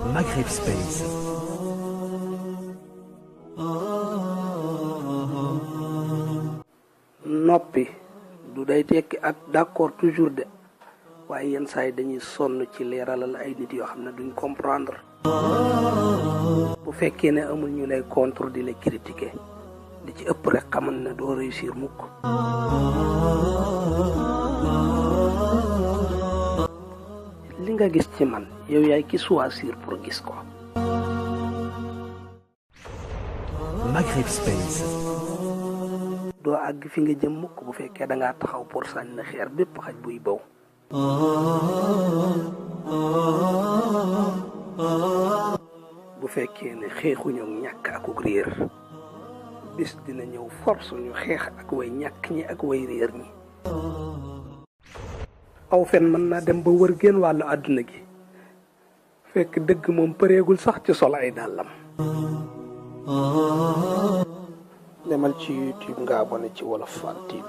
Maghreb Space. noppi du day tekki ak d'accord toujours de waaye yenn saa yi dañuy sonn ci leeralal ay nit yoo xam ne duñ comprendre bu fekkee ne amul ñu lay contre di la critiquer di ci ëpp rek xamal ne doo réussir mukk li nga gis ci man yow yaay ki choisir pour gis ko. Maghreb Space. doo àgg fi nga jëm mukk bu fekkee da ngaa taxaw pour sànni xeer bépp xaj buy baw. bu fekkee ne xeexuñu ñàkk akuk réer bis dina ñëw force ñu xeex ak way ñàkk ñi ak way réer ñi. aw fen mën naa dem ba wër génn wàllu àdduna gi fekk dëgg moom përeegul sax ci sol ay dàllam. demal ci YouTube nga abonné ci Wolof Fall TV.